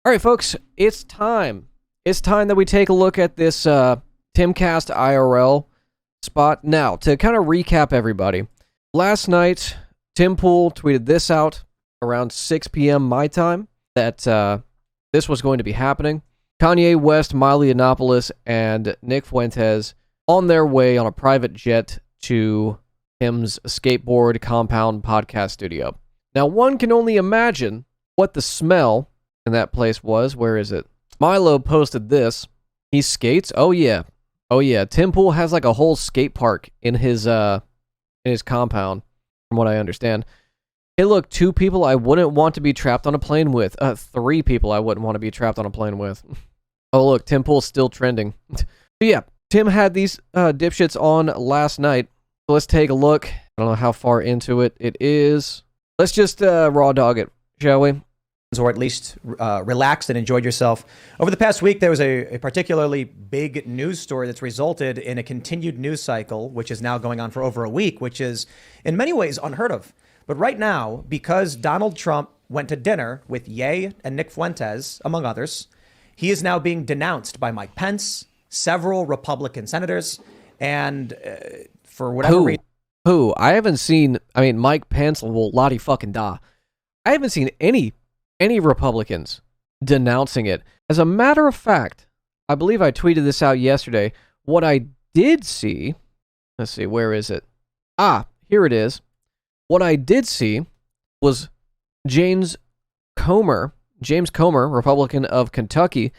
All right, folks, it's time. It's time that we take a look at this Timcast IRL spot. Now, to kind of recap everybody, last night, Tim Pool tweeted this out around 6 p.m. my time that this was going to be happening. Kanye West, Miley Yiannopoulos, and Nick Fuentes on their way on a private jet to Tim's skateboard compound podcast studio. Now, one can only imagine what the smell in that place was. Where is it? Milo posted this. He skates. Oh yeah. Tim Pool has like a whole skate park in his compound, from what I understand. Hey, look, 2 people I wouldn't want to be trapped on a plane with. 3 people I wouldn't want to be trapped on a plane with. Oh look, Tim Pool's still trending. But yeah, Tim had these dipshits on last night. So let's take a look. I don't know how far into it is. Let's just raw dog it, shall we? Or at least relaxed and enjoyed yourself. Over the past week, there was a particularly big news story that's resulted in a continued news cycle, which is now going on for over a week, which is in many ways unheard of. But right now, because Donald Trump went to dinner with Ye and Nick Fuentes, among others, he is now being denounced by Mike Pence, several Republican senators, and for whatever reason. Who? I haven't seen, Mike Pence will Lottie fucking da. I haven't seen any Republicans denouncing it. As a matter of fact, I believe I tweeted this out yesterday. What I did see, let's see, where is it? Here it is. What I did see was James Comer, Republican of Kentucky,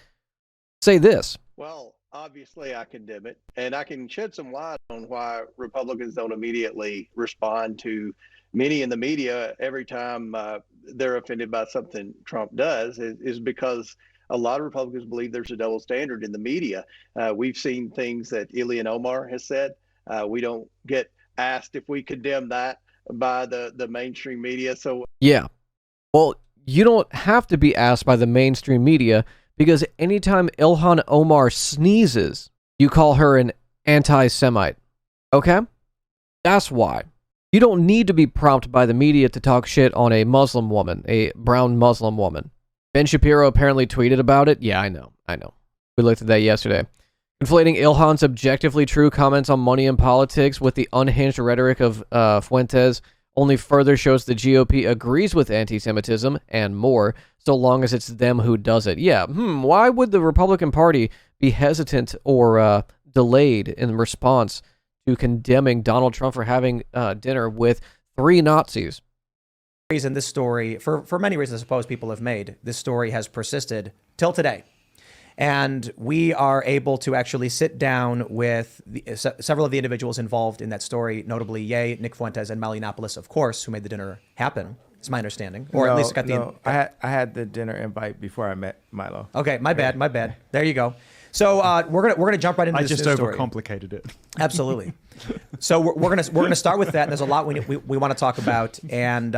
say this. Well, obviously I condemn it, and I can shed some light on why Republicans don't immediately respond to many in the media every time they're offended by something Trump does, is because a lot of Republicans believe there's a double standard in the media. We've seen things that Ilhan Omar has said. We don't get asked if we condemn that by the mainstream media. So yeah, well, you don't have to be asked by the mainstream media, because anytime Ilhan Omar sneezes, you call her an anti-Semite. Okay? That's why. You don't need to be prompted by the media to talk shit on a Muslim woman, a brown Muslim woman. Ben Shapiro apparently tweeted about it. Yeah, I know. We looked at that yesterday. Conflating Ilhan's objectively true comments on money and politics with the unhinged rhetoric of Fuentes only further shows the GOP agrees with anti-Semitism and more, so long as it's them who does it. Yeah, why would the Republican Party be hesitant or delayed in response to condemning Donald Trump for having dinner with 3 Nazis? Reason this story, for many reasons I suppose people have made, this story has persisted till today. And we are able to actually sit down with several of the individuals involved in that story, notably Ye, Nick Fuentes, and Miley Yiannopoulos, of course, who made the dinner happen. It's my understanding, or at least got the. I had the dinner invite before I met Milo. Okay, my bad. There you go. So we're gonna jump right into this story. I just overcomplicated it. Absolutely. So we're gonna start with that. And there's a lot we want to talk about, and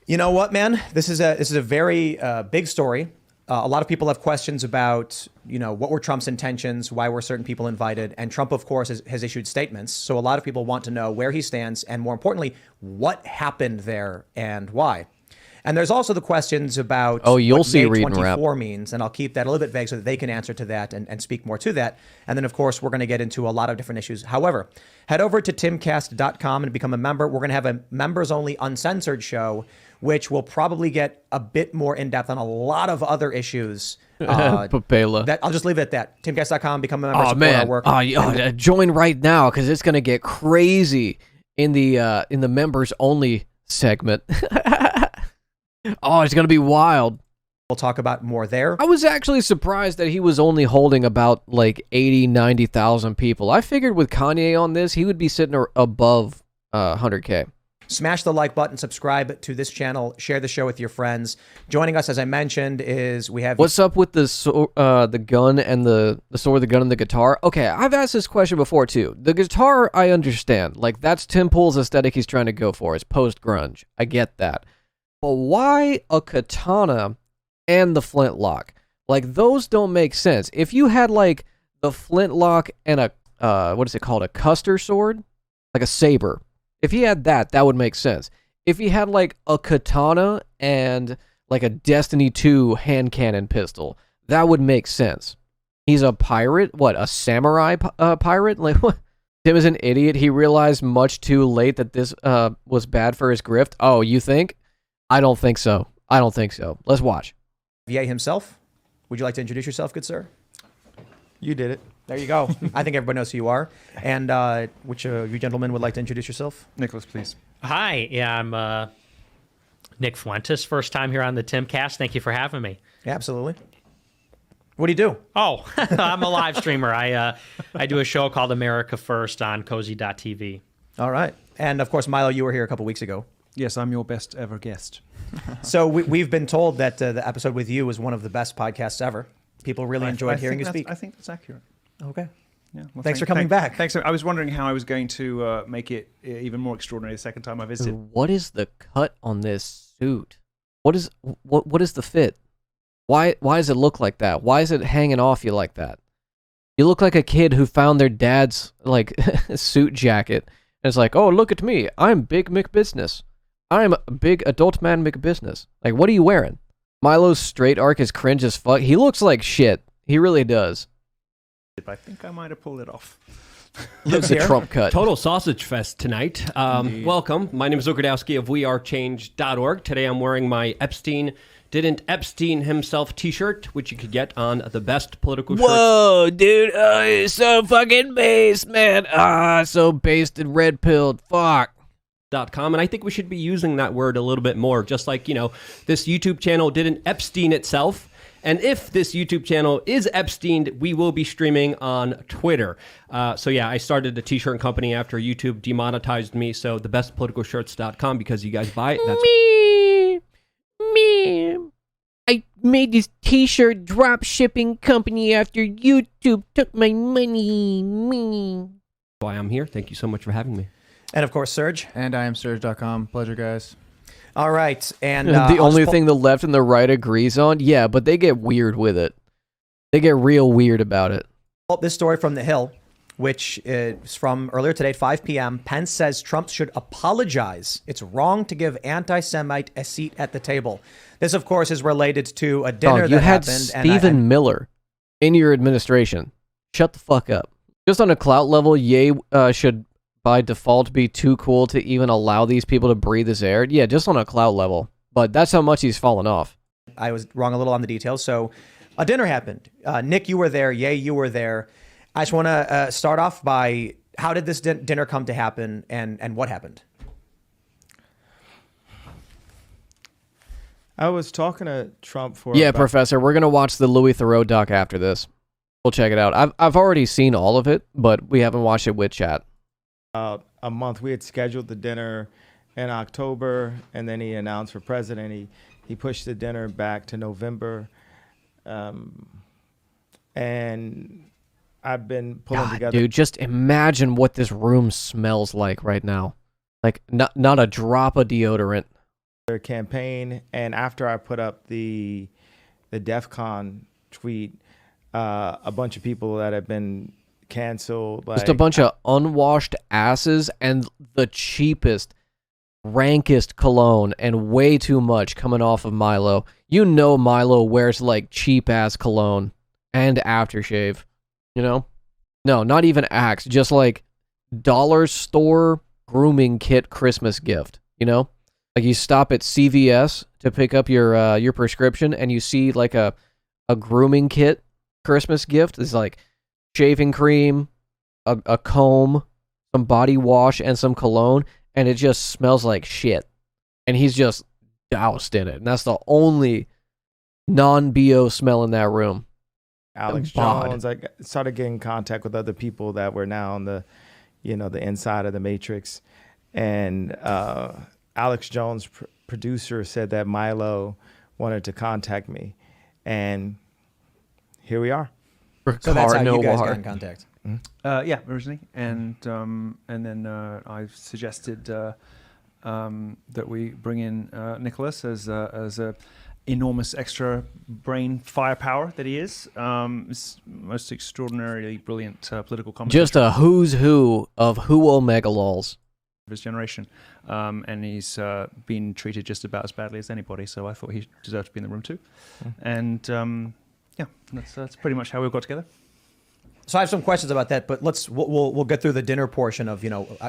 you know what, man, this is a very big story. A lot of people have questions about, what were Trump's intentions? Why were certain people invited? And Trump, of course, has issued statements. So a lot of people want to know where he stands and, more importantly, what happened there and why. And there's also the questions about you'll see May read and 24 means, and I'll keep that a little bit vague so that they can answer to that and speak more to that. And then, of course, we're going to get into a lot of different issues. However, head over to timcast.com and become a member. We're going to have a members-only uncensored show, which will probably get a bit more in-depth on a lot of other issues. Papela. I'll just leave it at that. Timcast.com, become a member, support our work. Join right now, because it's going to get crazy in the members-only segment. It's going to be wild. We'll talk about more there. I was actually surprised that he was only holding about 80, 90,000 people. I figured with Kanye on this, he would be sitting above 100K. Smash the like button, subscribe to this channel, share the show with your friends. Joining us, as I mentioned, is we have... What's up with the gun and the sword, the gun, and the guitar? Okay, I've asked this question before, too. The guitar, I understand. That's Tim Pool's aesthetic he's trying to go for. It's post-grunge. I get that. But why a katana and the flintlock? Those don't make sense. If you had, the flintlock and a, what is it called? A Custer sword? A saber. If he had that would make sense. If he had a katana and like a Destiny 2 hand cannon pistol. That would make sense. He's a pirate? What, a samurai pirate? Like, what? Tim is an idiot. He realized much too late that this was bad for his grift. Oh, you think? I don't think so. I don't think so. Let's watch. Ye himself. Would you like to introduce yourself, good sir? You did it. There you go. I think everybody knows who you are. And which of you gentlemen would like to introduce yourself? Nicholas, please. Hi, yeah, I'm Nick Fuentes. First time here on the Timcast. Thank you for having me. Yeah, absolutely. What do you do? Oh, I'm a live streamer. I do a show called America First on cozy.tv. All right. And of course, Milo, you were here a couple weeks ago. Yes, I'm your best ever guest. So we've been told that the episode with you was one of the best podcasts ever. People really enjoyed hearing you speak. I think that's accurate. Okay. Yeah. Well, Thanks for coming back. Thanks. I was wondering how I was going to make it even more extraordinary the second time I visited. What is the cut on this suit? What is the fit? Why does it look like that? Why is it hanging off you like that? You look like a kid who found their dad's like suit jacket and it's like, oh, look at me. I'm Big McBusiness. I'm a big adult man McBusiness. Like, what are you wearing? Milo's straight arc is cringe as fuck. He looks like shit. He really does. I think I might have pulled it off. It's a Trump cut. Total sausage fest tonight. Welcome. My name is Luke Radowski of wearechange.org. Today I'm wearing my Epstein Didn't Epstein Himself t-shirt, which you could get on the best political shirts. Whoa, dude. Oh, it's so fucking based, man. So based and red-pilled. Fuck. .com, and I think we should be using that word a little bit more, just like, this YouTube channel didn't Epstein itself. And if this YouTube channel is Epsteined, we will be streaming on Twitter. So yeah, I started a t-shirt company after YouTube demonetized me, so thebestpoliticalshirts.com, because you guys buy it. That's Me. I made this t-shirt drop shipping company after YouTube took my money. Me. why I'm here. Thank you so much for having me. And of course, Serge. And I am Serge.com. Pleasure, guys. All right. And the only thing the left and the right agrees on, yeah, but they get weird with it. They get real weird about it. This story from The Hill, which is from earlier today at 5 p.m. Pence says Trump should apologize. It's wrong to give anti-Semite a seat at the table. This, of course, is related to a dinner you that had happened. Stephen Miller in your administration. Shut the fuck up. Just on a clout level, Ye should by default be too cool to even allow these people to breathe his air. Yeah, just on a clout level. But that's how much he's fallen off. I was wrong a little on the details. So a dinner happened. Nick, you were there. Ye, you were there. I just want to start off by how did this dinner come to happen and what happened? I was talking to Trump for Professor, we're going to watch the Louis Theroux doc after this. We'll check it out. I've already seen all of it, but we haven't watched it with chat. a month. We had scheduled the dinner in October, and then he announced for president. He pushed the dinner back to November. And I've been pulling together. Dude, just imagine what this room smells like right now. Like, not a drop of deodorant. Their campaign, and after I put up the DEF CON tweet, a bunch of people that have been canceled. Just a bunch of unwashed asses and the cheapest, rankest cologne and way too much coming off of Milo. You know Milo wears like cheap-ass cologne and aftershave, you know? No, not even Axe, just like dollar store grooming kit Christmas gift, you know? Like you stop at CVS to pick up your prescription and you see like a grooming kit Christmas gift. It's like shaving cream, a comb, some body wash, and some cologne, and it just smells like shit. And he's just doused in it. And that's the only non-BO smell in that room. Alex Jones, I started getting in contact with other people that were now on the inside of the Matrix. And Alex Jones, producer, said that Milo wanted to contact me. And here we are. So that's how you guys got in contact. Yeah, originally, and then I suggested that we bring in Nicholas as a enormous extra brain firepower that he is. Most extraordinarily brilliant political commentator. Just a who's who of who omega lols. his generation, and he's been treated just about as badly as anybody. So I thought he deserved to be in the room too. And yeah, that's pretty much how we got together. So I have some questions about that, but we'll get through the dinner portion of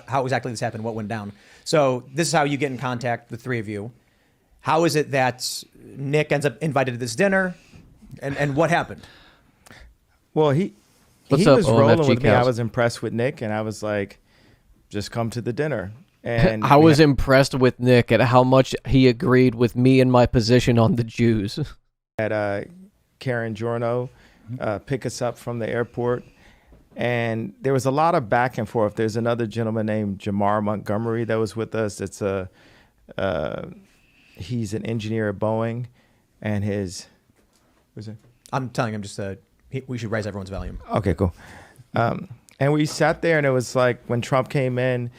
how exactly this happened, what went down. So this is how you get in contact, the three of you. How is it that Nick ends up invited to this dinner, and what happened? Well, he What's up, was rolling OMFG with me. I cows? was impressed with Nick, and I was like, just come to the dinner. And I was impressed with Nick at how much he agreed with me and my position on the Jews. had Karen Giorno pick us up from the airport, and there was a lot of back and forth. There's another gentleman named Jamar Montgomery that was with us. It's he's an engineer at Boeing, and what's it? I'm telling him just we should raise everyone's volume. Okay, cool. And we sat there, and it was like when Trump came in,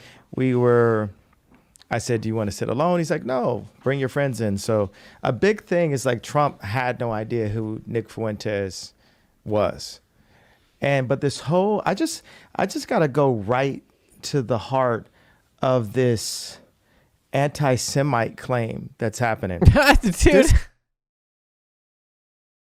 I said, do you want to sit alone? He's like, no, bring your friends in. So a big thing is like Trump had no idea who Nick Fuentes was. But this whole, I just got to go right to the heart of this anti-Semite claim that's happening. Dude,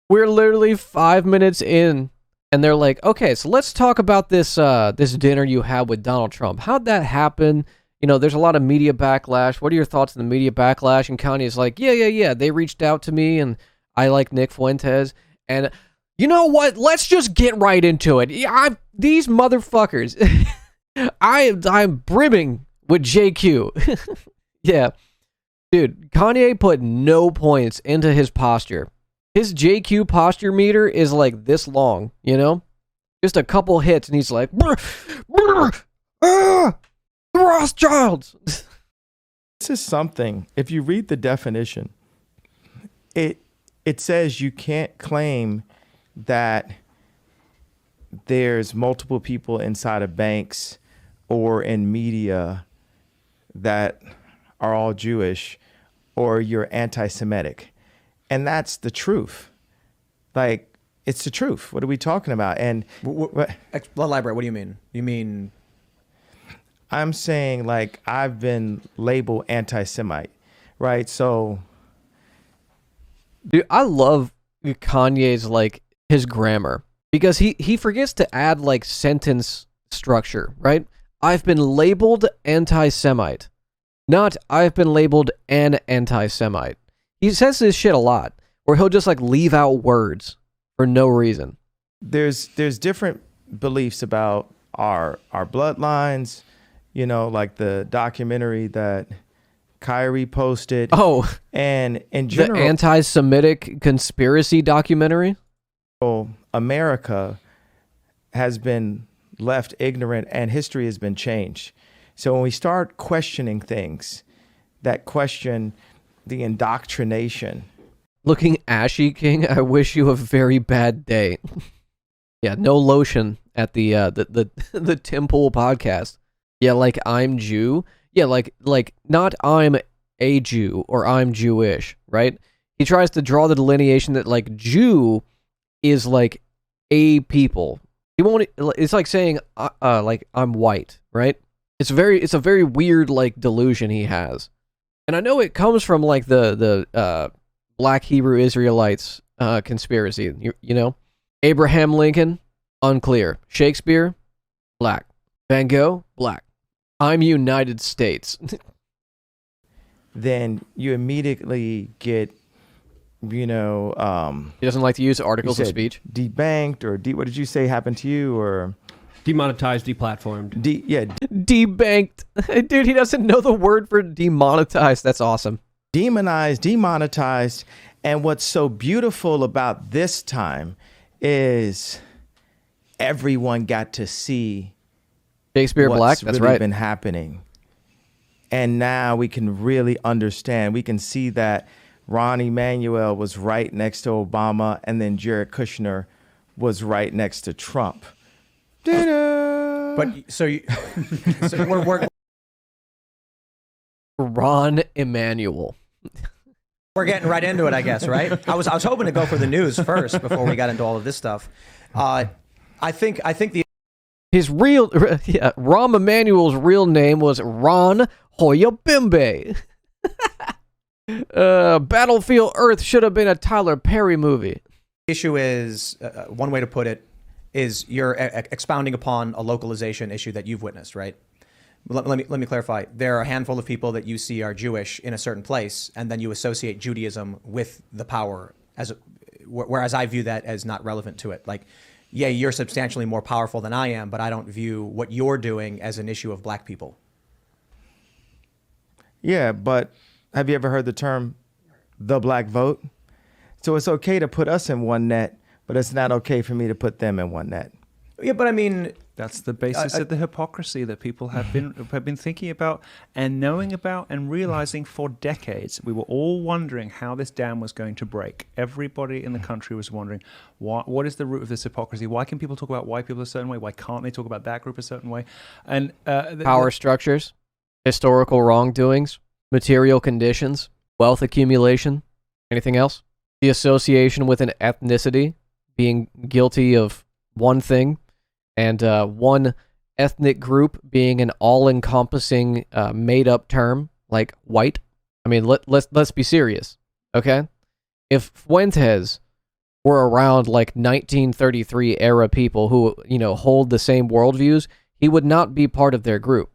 we're literally 5 minutes in, and they're like, okay, so let's talk about this this dinner you had with Donald Trump. How'd that happen? There's a lot of media backlash. What are your thoughts on the media backlash? And Kanye's like, yeah. They reached out to me, and I like Nick Fuentes. And you know what? Let's just get right into it. These motherfuckers, I'm brimming with JQ. Yeah. Dude, Kanye put no points into his posture. His JQ posture meter is like this long, Just a couple hits, and he's like, the Rothschilds. This is something, if you read the definition, it says you can't claim that there's multiple people inside of banks or in media that are all Jewish, or you're anti-Semitic. And that's the truth. Like, it's the truth. What are we talking about? And Elaborate. What do you mean? You mean? I'm saying, like, I've been labeled anti-Semite, right? So, dude, I love Kanye's, like, his grammar, because he forgets to add, like, sentence structure, right? I've been labeled anti-Semite, not I've been labeled an anti-Semite. He says this shit a lot, where he'll just, like, leave out words for no reason. There's different beliefs about our bloodlines, like the documentary that Kyrie posted. Oh, and in general, the anti-Semitic conspiracy documentary. America has been left ignorant, and history has been changed. So when we start questioning things that question the indoctrination. Looking ashy, King, I wish you a very bad day. Yeah, no lotion at the Tim Pool podcast. Yeah, like I'm Jew. Yeah, like not I'm a Jew or I'm Jewish, right? He tries to draw the delineation that like Jew is like a people. He won't. It's like saying like I'm white, right? It's a very weird like delusion he has. And I know it comes from like the Black Hebrew Israelites conspiracy. Abraham Lincoln, unclear. Shakespeare, black. Van Gogh, black. I'm United States. Then you immediately get, he doesn't like to use articles of speech. Debanked or what did you say happened to you or? Demonetized, deplatformed. Debanked. Dude, he doesn't know the word for demonetized. That's awesome. Demonized, demonetized. And what's so beautiful about this time is everyone got to see Shakespeare Black. That's really right. Been happening. And now we can really understand. We can see that Ron Emanuel was right next to Obama, and then Jared Kushner was right next to Trump. But so we're Ron Emanuel. We're getting right into it, I guess, right? I was hoping to go for the news first before we got into all of this stuff. I think the His real, Rahm Emanuel's real name was Ron Hoyabimbe. Battlefield Earth should have been a Tyler Perry movie. The issue is, one way to put it, is you're expounding upon a localization issue that you've witnessed, right? Let me clarify. There are a handful of people that you see are Jewish in a certain place, and then you associate Judaism with the power, whereas I view that as not relevant to it. Like, yeah, you're substantially more powerful than I am, but I don't view what you're doing as an issue of black people. Yeah, but have you ever heard the term the black vote? So it's okay to put us in one net, but it's not okay for me to put them in one net. Yeah, but I mean, that's the basis of the hypocrisy that people have been thinking about and knowing about and realizing for decades. We were all wondering how this dam was going to break. Everybody in the country was wondering, what is the root of this hypocrisy? Why can people talk about white people a certain way? Why can't they talk about that group a certain way? And power structures, historical wrongdoings, material conditions, wealth accumulation, anything else? The association with an ethnicity, being guilty of one thing, and one ethnic group being an all-encompassing made-up term like white. I mean, let's be serious, okay? If Fuentes were around like 1933 era people who hold the same worldviews, he would not be part of their group,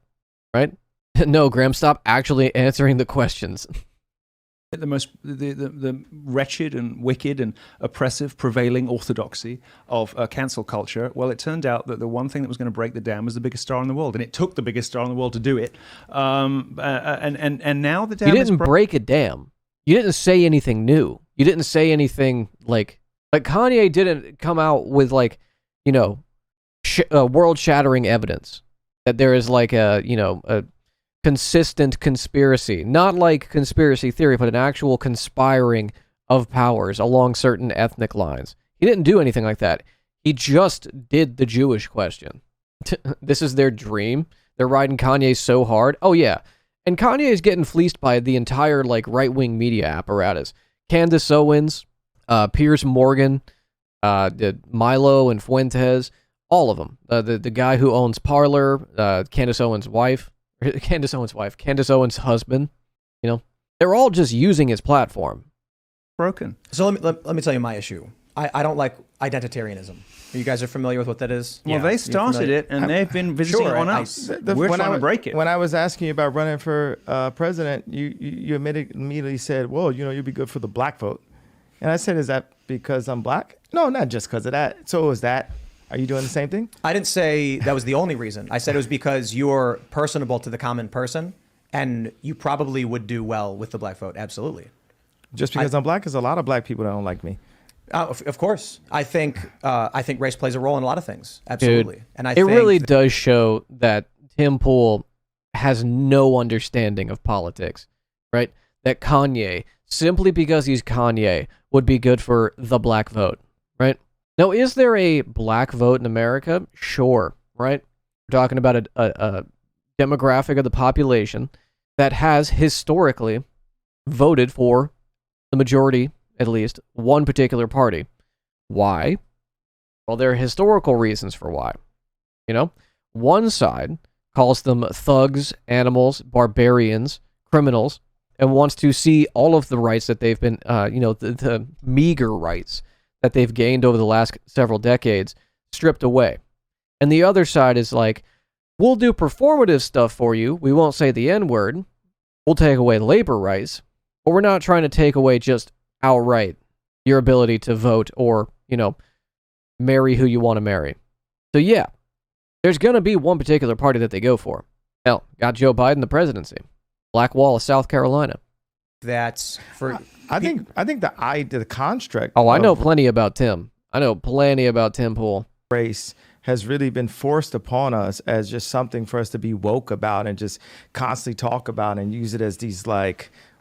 right? No, Graham, stop actually answering the questions. The wretched and wicked and oppressive prevailing orthodoxy of cancel culture. Well, it turned out that the one thing that was going to break the dam was the biggest star in the world, and it took the biggest star in the world to do it. And now the dam. You didn't break a dam. You didn't say anything new. You didn't say anything like Kanye didn't come out with world-shattering evidence that there is like a consistent conspiracy, not like conspiracy theory, but an actual conspiring of powers along certain ethnic lines. He didn't do anything like that. He just did the Jewish question. This is their dream. They're riding Kanye so hard. Oh yeah. And Kanye is getting fleeced by the entire right-wing media apparatus. Candace Owens, Piers Morgan, Milo and Fuentes, all of them. The guy who owns Parler, Candace Owens' husband, they're all just using his platform. Broken. So let me tell you my issue. I don't like identitarianism. You guys are familiar with what that is? Well, they started it, and they've been visiting on us. We're trying to break it. When I was asking you about running for president, you immediately said, well, you'd be good for the black vote. And I said, is that because I'm black? No, not just because of that. So is that... Are you doing the same thing? I didn't say that was the only reason. I said it was because you're personable to the common person, and you probably would do well with the black vote. Absolutely. Just because I'm black, there's a lot of black people that don't like me. Of course. I think race plays a role in a lot of things. Absolutely. Dude, and I it think really does show that Tim Pool has no understanding of politics, right? That Kanye, simply because he's Kanye, would be good for the black vote, right? Now, is there a black vote in America? Sure, right? We're talking about a demographic of the population that has historically voted for the majority, at least, one particular party. Why? Well, there are historical reasons for why. One side calls them thugs, animals, barbarians, criminals, and wants to see all of the rights that they've been, the meager rights that they've gained over the last several decades stripped away. And the other side is like, we'll do performative stuff for you. We won't say the N-word. We'll take away labor rights, but we're not trying to take away just outright your ability to vote or, marry who you want to marry. So yeah, there's going to be one particular party that they go for. Hell, got Joe Biden the presidency. Black Wall of South Carolina. that's for... I think the construct. Oh, I know plenty about Tim. I know plenty about Tim Pool. Race has really been forced upon us as just something for us to be woke about and just constantly talk about and use it as these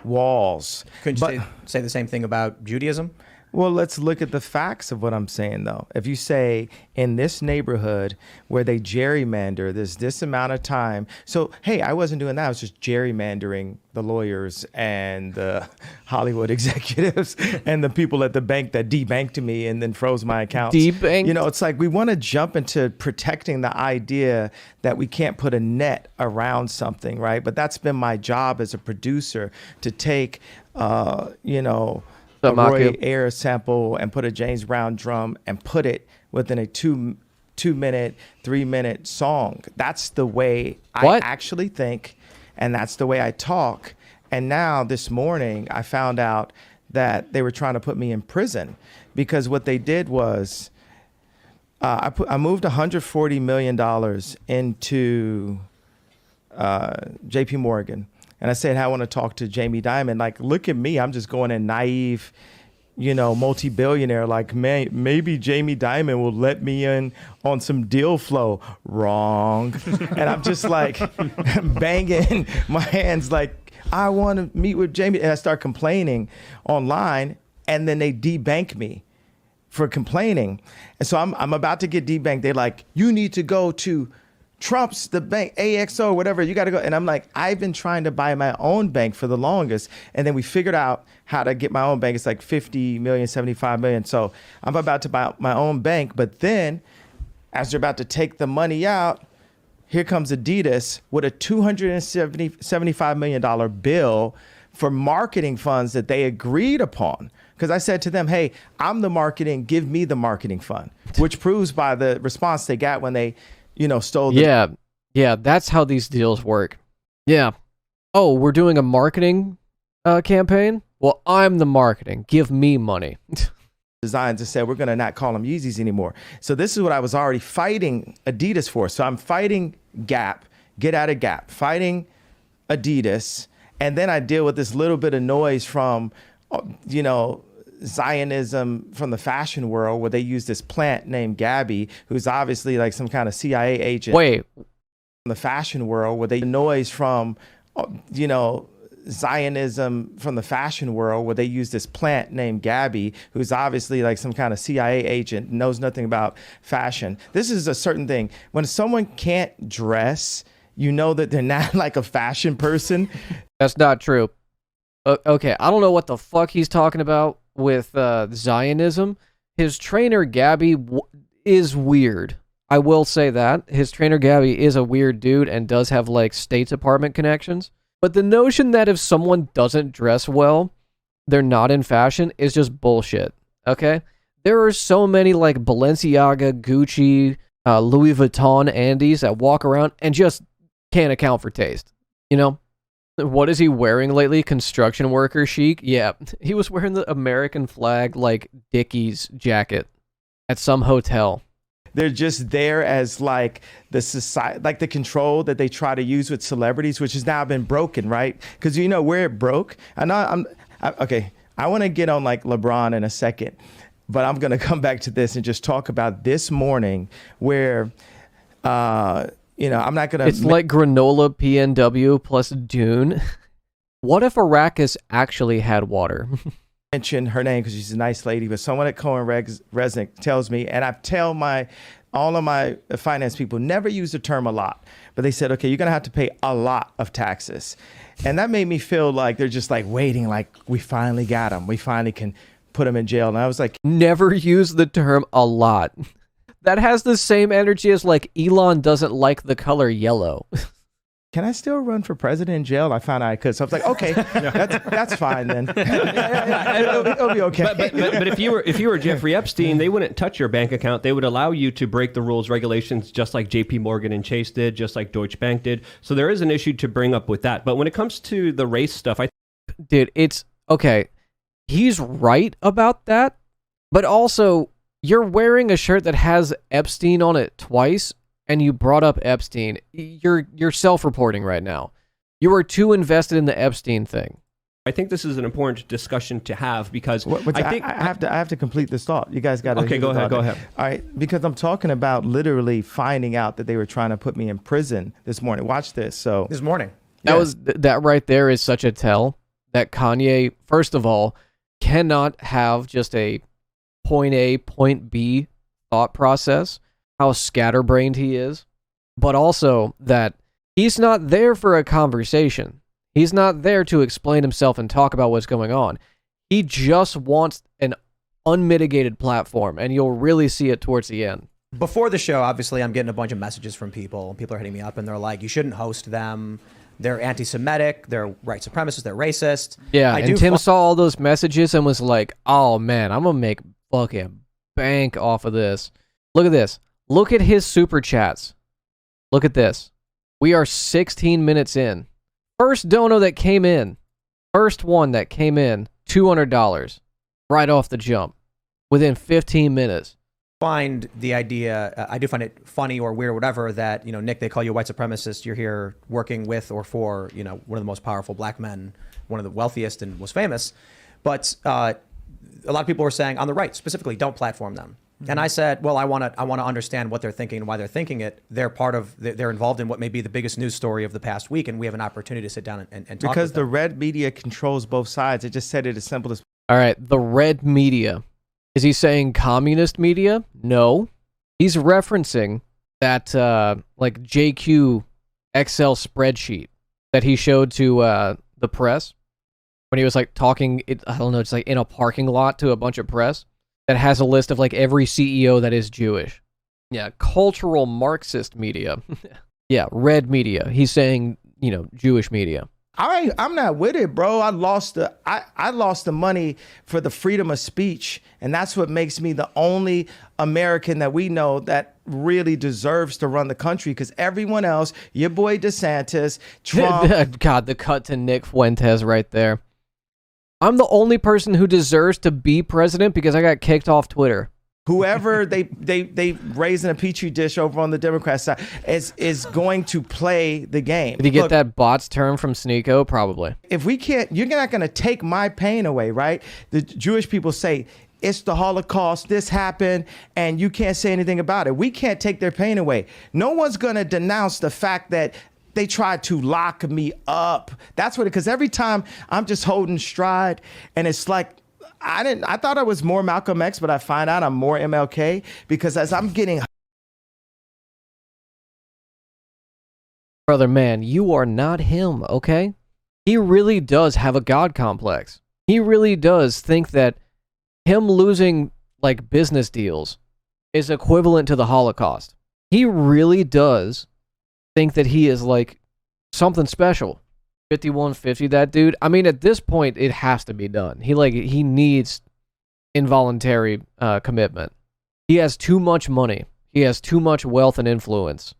walls. Couldn't you say the same thing about Judaism? Well, let's look at the facts of what I'm saying, though. If you say in this neighborhood where they gerrymander, there's this amount of time. So, hey, I wasn't doing that. I was just gerrymandering the lawyers and the Hollywood executives and the people at the bank that debanked me and then froze my accounts. Debanked? You know, it's like we want to jump into protecting the idea that we can't put a net around something, right? But that's been my job as a producer, to take, you know, a Roy Ayers sample and put a James Brown drum and put it within a 2 minute, 3 minute song. That's the way I actually think, and that's the way I talk. And now this morning I found out that they were trying to put me in prison because what they did was I moved $140 million into JP Morgan. And I said, I want to talk to Jamie Dimon. Like, look at me. I'm just going in naive, you know, multi-billionaire. Like, maybe Jamie Dimon will let me in on some deal flow. Wrong. And I'm just like banging my hands like, I want to meet with Jamie. And I start complaining online. And then they debank me for complaining. And so I'm about to get debanked. They're like, you need to go to Trump's, the bank, AXO, whatever, you got to go. And I'm like, I've been trying to buy my own bank for the longest. And then we figured out how to get my own bank. It's like 50 million, 75 million. So I'm about to buy my own bank. But then as they're about to take the money out, here comes Adidas with a $275 million bill for marketing funds that they agreed upon. Because I said to them, hey, I'm the marketing, give me the marketing fund, which proves by the response they got when they, you know, stole the... Yeah, that's how these deals work. Yeah. Oh, we're doing a marketing campaign? Well, I'm the marketing. Give me money. Designs and said, we're going to not call them Yeezys anymore. So this is what I was already fighting Adidas for. So I'm fighting Gap, get out of Gap, fighting Adidas, and then I deal with this little bit of noise from, you know, Zionism from the fashion world, where they use this plant named Gabby, who's obviously like some kind of CIA agent. Wait. From the fashion world, where they noise from, you know, Zionism from the fashion world, where they use this plant named Gabby, who's obviously like some kind of CIA agent, knows nothing about fashion. This is a certain thing. When someone can't dress, you know that they're not like a fashion person. That's not true. Okay, I don't know what the fuck he's talking about with Zionism. His trainer Gabby is weird. I will say that. His trainer Gabby is a weird dude and does have like State Department connections. But the notion that if someone doesn't dress well, they're not in fashion is just bullshit. Okay? There are so many like Balenciaga, Gucci, Louis Vuitton Andes that walk around and just can't account for taste. You know? What is he wearing lately? Construction worker chic? Yeah, he was wearing the American flag, like, Dickies jacket at some hotel. They're just there as, like, the society, like the control that they try to use with celebrities, which has now been broken, right? Because, you know, where it broke, okay, I want to get on, like, LeBron in a second, but I'm going to come back to this and just talk about this morning where, you know, I'm not going to... It's like granola PNW plus Dune. What if Arrakis actually had water? Mention her name because she's a nice lady, but someone at Cohen Resnick tells me, and I tell all of my finance people, never use the term a lot, but they said, okay, you're going to have to pay a lot of taxes. And that made me feel like they're just like waiting, like we finally got them. We finally can put them in jail. And I was like... Never use the term a lot. That has the same energy as like Elon doesn't like the color yellow. Can I still run for president in jail? I found out I could. So I was like, okay, that's fine then. It'll be okay. But if you were Jeffrey Epstein, they wouldn't touch your bank account. They would allow you to break the rules, regulations, just like JP Morgan and Chase did, just like Deutsche Bank did. So there is an issue to bring up with that. But when it comes to the race stuff, dude, it's okay. He's right about that, but also you're wearing a shirt that has Epstein on it twice, and you brought up Epstein. You're self-reporting right now. You are too invested in the Epstein thing. I think this is an important discussion to have because I have to complete this thought. You guys got to. Okay, go ahead. Go ahead. All right, because I'm talking about literally finding out that they were trying to put me in prison this morning. Watch this. So this morning, that right there is such a tell that Kanye. First of all, cannot have just a point A, point B thought process, how scatterbrained he is, but also that he's not there for a conversation. He's not there to explain himself and talk about what's going on. He just wants an unmitigated platform, and you'll really see it towards the end. Before the show, obviously, I'm getting a bunch of messages from people. People are hitting me up, and they're like, you shouldn't host them. They're anti-Semitic. They're white supremacists. They're racist. Yeah, and Tim saw all those messages and was like, oh, man, I'm going to make fucking bank off of this. Look at this. Look at his super chats. Look at this. We are 16 minutes in. First dono that came in. First one that came in. $200. Right off the jump. Within 15 minutes. Find the idea, I do find it funny or weird or whatever that, Nick, they call you a white supremacist. You're here working with or for, one of the most powerful black men, one of the wealthiest and most famous. But a lot of people were saying on the right, specifically, don't platform them. Mm-hmm. And I said, well, I want to understand what they're thinking and why they're thinking it. They're involved in what may be the biggest news story of the past week. And we have an opportunity to sit down and talk because the red media controls both sides. It just said it as simple as. All right. The red media. Is he saying communist media? No. He's referencing that like JQ Excel spreadsheet that he showed to the press when he was like talking, I don't know, it's like in a parking lot to a bunch of press that has a list of like every CEO that is Jewish. Yeah, cultural Marxist media. Yeah, red media. He's saying, Jewish media. I'm not with it, bro. I lost the money for the freedom of speech, and that's what makes me the only American that we know that really deserves to run the country. Because everyone else, your boy DeSantis, Trump. God, the cut to Nick Fuentes right there. I'm the only person who deserves to be president because I got kicked off Twitter. Whoever they raise in a petri dish over on the Democrat side is going to play the game. Did he get that bots term from Sneeko? Probably. If we can't, you're not going to take my pain away, right? The Jewish people say it's the Holocaust, this happened, and you can't say anything about it. We can't take their pain away. No one's going to denounce the fact that they tried to lock me up. That's what, because every time I'm just holding stride, and it's like, I thought I was more Malcolm X, but I find out I'm more MLK because as I'm getting. Brother, man, you are not him, okay? He really does have a God complex. He really does think that him losing, like, business deals is equivalent to the Holocaust. He really does think that he is, like, something special. 5150, that dude. I mean, at this point, it has to be done. He needs involuntary commitment. He has too much money. He has too much wealth and influence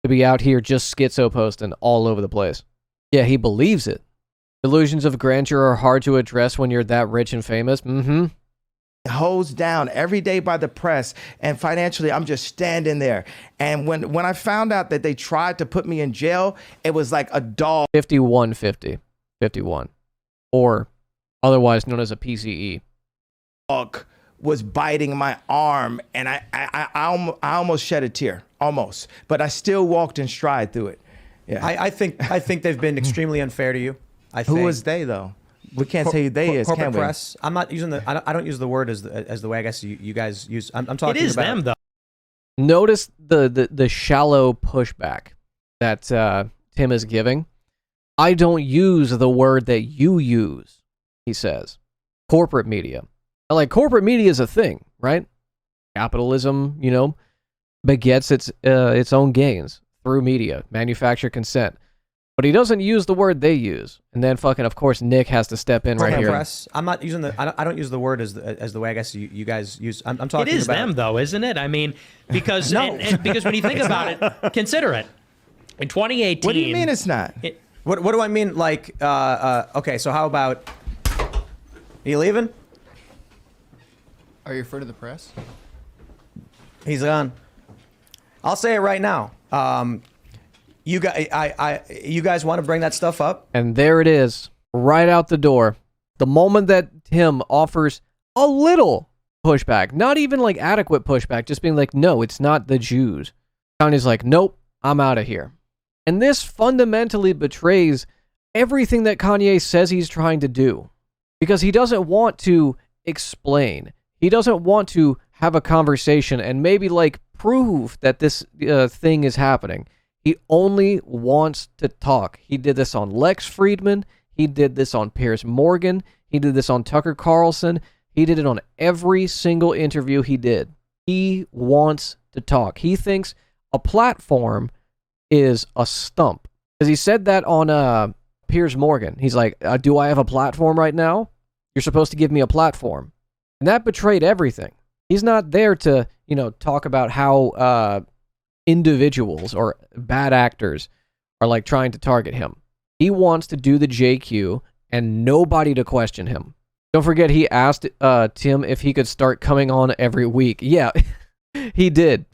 to be out here just schizo posting all over the place. Yeah, he believes it. Delusions of grandeur are hard to address when you're that rich and famous. Mm-hmm. Hosed down every day by the press, and financially I'm just standing there. And when I found out that they tried to put me in jail, it was like a dog. 5150, 51, or otherwise known as a PCE. Dog was biting my arm, and I almost shed a tear, almost, but I still walked in stride through it. Yeah, I think they've been extremely unfair to you. Who was they though? We can't say who they is, corporate can we? Press. I'm not using I don't use the word as the way I guess you guys use. I'm talking about. It is them though. Notice the shallow pushback that Tim is giving. I don't use the word that you use, he says. Corporate media. Like, corporate media is a thing, right? Capitalism, begets its own gains through media, manufacture consent. But he doesn't use the word they use, and then fucking, of course, Nick has to step in right here. Press. I'm not using I don't use the word as the way I guess you guys use. I'm talking about. It is them though, isn't it? I mean, because because when you think about it, consider it. In 2018. What do you mean it's not? What do I mean? Like, okay, so how about? Are you leaving? Are you afraid of the press? He's gone. I'll say it right now. You guys want to bring that stuff up? And there it is, right out the door. The moment that Tim offers a little pushback, not even like adequate pushback, just being like, no, it's not the Jews. Kanye's like, nope, I'm out of here. And this fundamentally betrays everything that Kanye says he's trying to do. because he doesn't want to explain. He doesn't want to have a conversation and maybe like prove that this thing is happening. He only wants to talk. He did this on Lex Friedman. He did this on Piers Morgan. He did this on Tucker Carlson. He did it on every single interview he did. He wants to talk. He thinks a platform is a stump. Because he said that on Piers Morgan. He's like, do I have a platform right now? You're supposed to give me a platform. And that betrayed everything. He's not there to, talk about how individuals or bad actors are like trying to target him. He wants to do the JQ and nobody to question him. Don't forget he asked Tim if he could start coming on every week. Yeah, he did.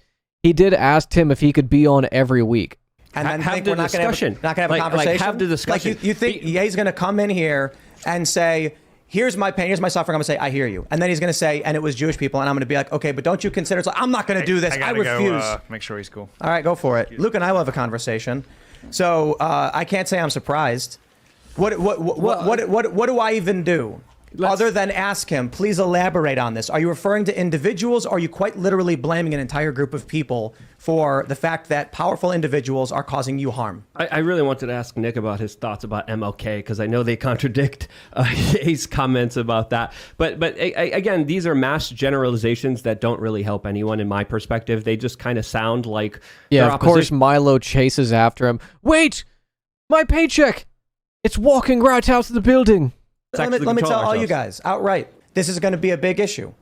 He did ask Tim if he could be on every week. And then have the discussion. Not going to have a conversation? Have the discussion. Like you think Ye's going to come in here and say, here's my pain, here's my suffering. I'm going to say, I hear you. And then he's going to say, and it was Jewish people. And I'm going to be like, okay, but don't you consider, so I'm not going to do this. I refuse. Make sure he's cool. All right, go for it. Luke and I will have a conversation. So I can't say I'm surprised. What do I even do? Other than ask him, please elaborate on this. Are you referring to individuals, or are you quite literally blaming an entire group of people for the fact that powerful individuals are causing you harm? I really wanted to ask Nick about his thoughts about MLK, because I know they contradict his comments about that. But again, these are mass generalizations that don't really help anyone in my perspective. They just kind of sound like... Yeah, of course Milo chases after him. Wait! My paycheck! It's walking right out of the building! Let me tell all you guys outright, this is going to be a big issue.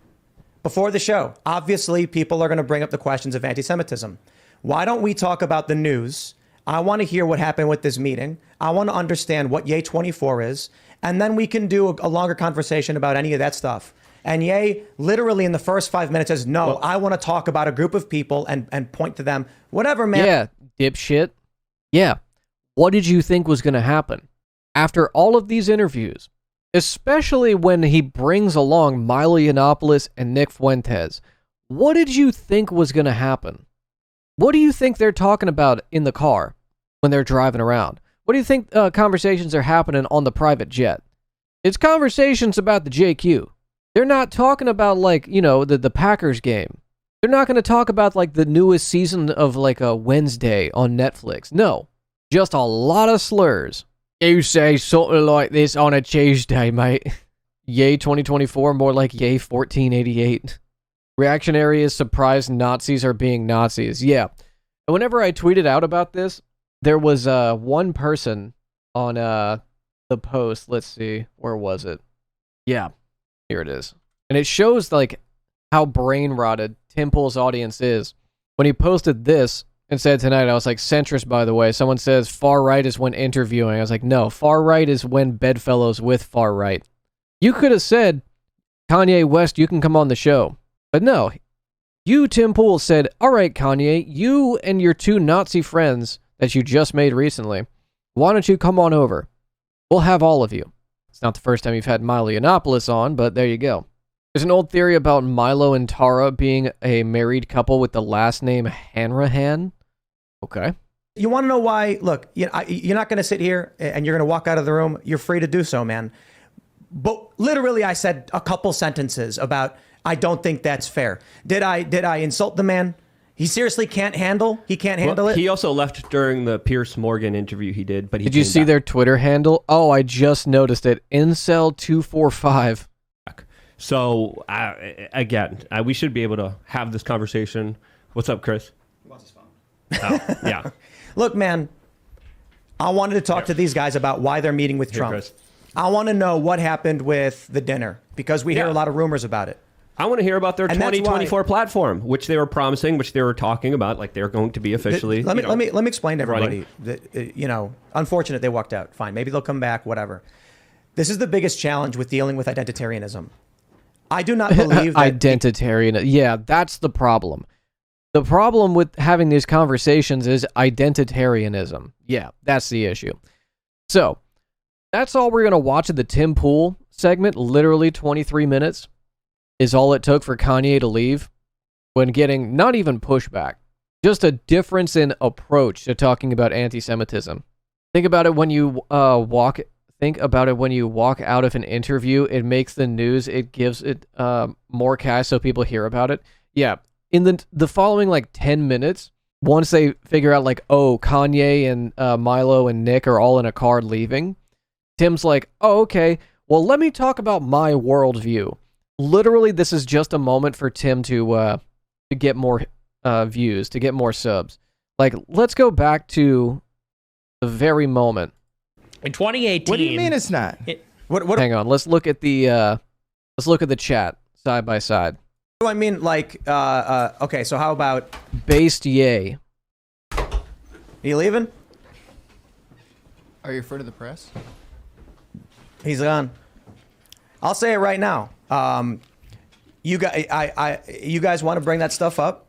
Before the show, obviously, people are going to bring up the questions of anti-Semitism. Why don't we talk about the news? I want to hear what happened with this meeting. I want to understand what Ye 24 is. And then we can do a longer conversation about any of that stuff. And Ye literally in the first 5 minutes says, no, I want to talk about a group of people and point to them. Whatever, man. Yeah, dipshit. Yeah. What did you think was going to happen? After all of these interviews, especially when he brings along Milo Yiannopoulos and Nick Fuentes, what did you think was going to happen? What do you think they're talking about in the car when they're driving around? What do you think conversations are happening on the private jet? It's conversations about the JQ. They're not talking about, like, the Packers game. They're not going to talk about, like, the newest season of, like, a Wednesday on Netflix. No, just a lot of slurs. You say something like this on a Tuesday, mate. Yay 2024, more like yay 1488. Reactionary is surprised Nazis are being Nazis. Yeah. And whenever I tweeted out about this, there was one person on the post. Let's see, where was it? Yeah, here it is. And it shows like how brain rotted Tim Pool's audience is. When he posted this, and said tonight, I was like, centrist, by the way. Someone says far right is when interviewing. I was like, no, far right is when bedfellows with far right. You could have said, Kanye West, you can come on the show. But no, you, Tim Pool, said, all right, Kanye, you and your two Nazi friends that you just made recently, why don't you come on over? We'll have all of you. It's not the first time you've had Milo Yiannopoulos on, but there you go. There's an old theory about Milo and Tara being a married couple with the last name Hanrahan. Okay. You want to know why? Look, you're not going to sit here and you're going to walk out of the room. You're free to do so, man. But literally, I said a couple sentences about, I don't think that's fair. Did I insult the man? He seriously can't handle. He can't handle it. He also left during the Piers Morgan interview he did. But did you see their Twitter handle? Oh, I just noticed it. Incel245. So again, we should be able to have this conversation. What's up, Chris? He wants his phone. Oh, yeah. Look, man, I wanted to talk to these guys about why they're meeting with Trump. Chris. I want to know what happened with the dinner, because we hear a lot of rumors about it. I want to hear about their 2024 platform, which they were promising, which they were talking about, like they're going to be officially. Let me explain to everybody that, unfortunate they walked out. Fine, maybe they'll come back. Whatever. This is the biggest challenge with dealing with identitarianism. I do not believe that identitarian. Yeah, that's the problem. The problem with having these conversations is identitarianism. Yeah, that's the issue. So, that's all we're going to watch of the Tim Pool segment. Literally 23 minutes is all it took for Kanye to leave when getting not even pushback, just a difference in approach to talking about anti-Semitism. Think about it when you walk think about it when you walk out of an interview, it makes the news, it gives it more cash so people hear about it. Yeah, in the following like 10 minutes, once they figure out like, oh, Kanye and Milo and Nick are all in a car leaving, Tim's like, oh, okay, well, let me talk about my worldview. Literally, this is just a moment for Tim to get more views, to get more subs. Like, let's go back to the very moment. In 2018. What do you mean it's not? What Hang on, let's look at the chat side by side. do I mean? Like, okay, so how about... Based yay. You leaving? Are you afraid of the press? He's gone. I'll say it right now. You guys want to bring that stuff up,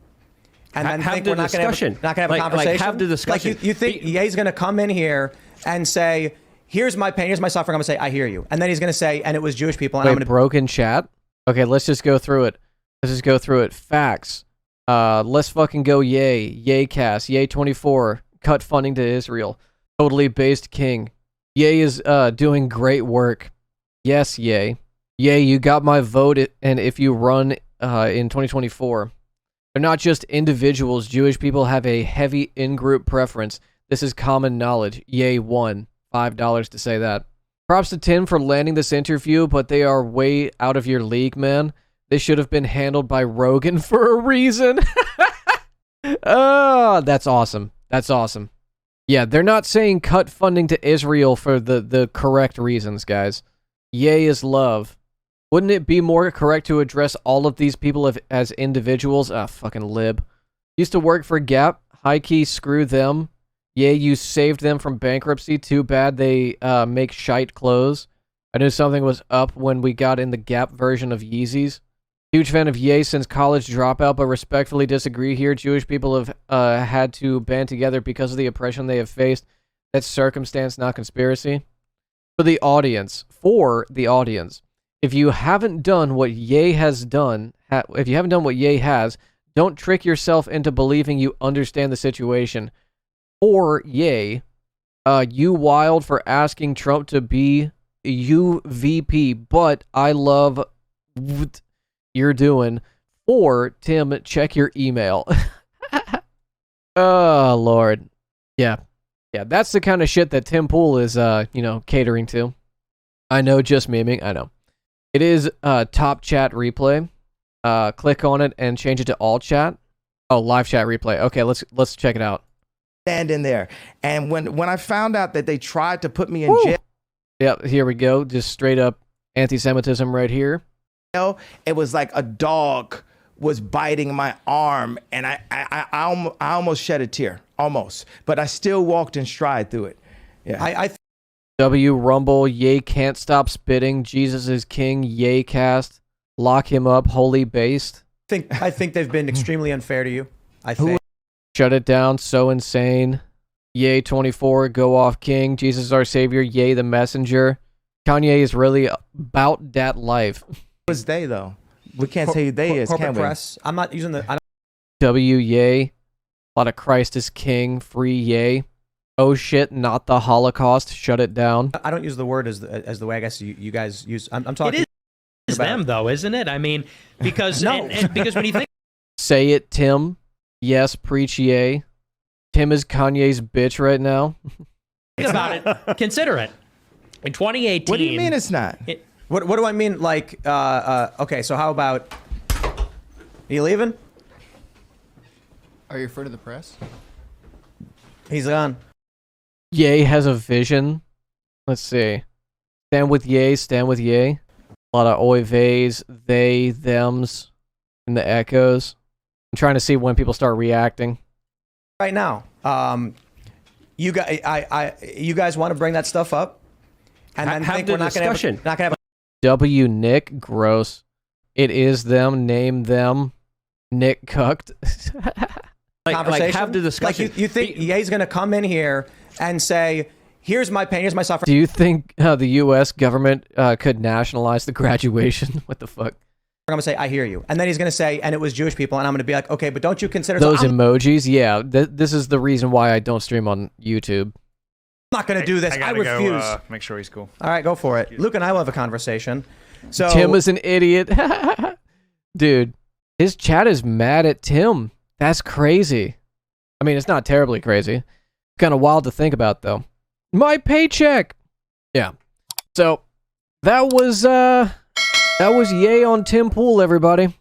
and then Have think the we're not going to discussion. have a Like, conversation? have the discussion. Like you think Ye's going to come in here and say, "Here's my pain, here's my suffering." I'm going to say, "I hear you," and then he's going to say, "And it was Jewish people." And Wait, I'm going to broken chat? Okay, let's just go through it. Facts. Let's fucking go yay. Yaycast. Yay 24. Cut funding to Israel. Totally based king. Yay is doing great work. Yes, yay. Yay, you got my vote, and if you run in 2024. They're not just individuals. Jewish people have a heavy in-group preference. This is common knowledge. Yay, won. $5 to say that. Props to Tim for landing this interview, but they are way out of your league, man. They should have been handled by Rogan for a reason. Oh, that's awesome. That's awesome. Yeah, they're not saying cut funding to Israel for the correct reasons, guys. Yay is love. Wouldn't it be more correct to address all of these people as individuals? Ah, fucking lib. Used to work for Gap. High key, screw them. Yeah, you saved them from bankruptcy. Too bad they make shite clothes. I knew something was up when we got in the Gap version of Yeezys. Huge fan of Ye since college dropout, but respectfully disagree here. Jewish people have had to band together because of the oppression they have faced. That's circumstance, not conspiracy. For the audience, if you haven't done what Ye has done, don't trick yourself into believing you understand the situation. Or Ye, you wild for asking Trump to be UVP, but I love what you're doing. Or Tim, check your email. Oh Lord, yeah, that's the kind of shit that Tim Pool is, catering to. I know, just memeing. I know. It is top chat replay. Click on it and change it to all chat. Oh, live chat replay. Okay, let's check it out. Stand in there. And when I found out that they tried to put me in jail, Yep, here we go. Just straight up anti-Semitism right here. it was like a dog was biting my arm, and I almost shed a tear, almost. But I still walked in stride through it. Yeah. W Rumble, Ye can't stop spitting. Jesus is king. Ye cast. Lock him up. Holy based. I think they've been extremely unfair to you. I think. Shut it down. So insane. Yay 24. Go off king. Jesus is our savior. Yay the messenger. Kanye is really about that life. Was they though? We can't say they is, corporate can we? press. I'm not using the. W Yay. A lot of Christ is king. Free Yay. Oh shit, not the Holocaust. Shut it down. I don't use the word as the way I guess you guys use. I'm talking. It is them though, isn't it? I mean, because No. because when you think Say it, Tim. Yes, preach yay. Tim is Kanye's bitch right now. about it, consider it. In 2018. What do you mean it's not? What do I mean? Like, okay, so how about? Are you leaving? Are you afraid of the press? He's gone. Ye has a vision. Let's see. Stand with Ye, stand with Ye. A lot of oy veys, they, thems, and the echoes. I'm trying to see when people start reacting. Right now, you guys want to bring that stuff up, and then Have think the we're not going discussion. to have. W Nick, gross. It is them, name them. Nick cucked. Conversation. Have the discussion. Like you think Ye's going to come in here and say, "Here's my pain, here's my suffering." Do you think the U.S. government could nationalize the graduation? What the fuck? I'm going to say, "I hear you," and then he's going to say, "And it was Jewish people," and I'm going to be like, "Okay, but don't you consider Those so I'm- emojis? Yeah, this is the reason why I don't stream on YouTube. not going to do this. I gotta refuse. Go, make sure he's cool. All right, go for it. Luke and I will have a conversation. So Tim is an idiot. Dude, his chat is mad at Tim. That's crazy. I mean, it's not terribly crazy. Kind of wild to think about, though. My paycheck. Yeah. So that was yay on Tim Pool, everybody.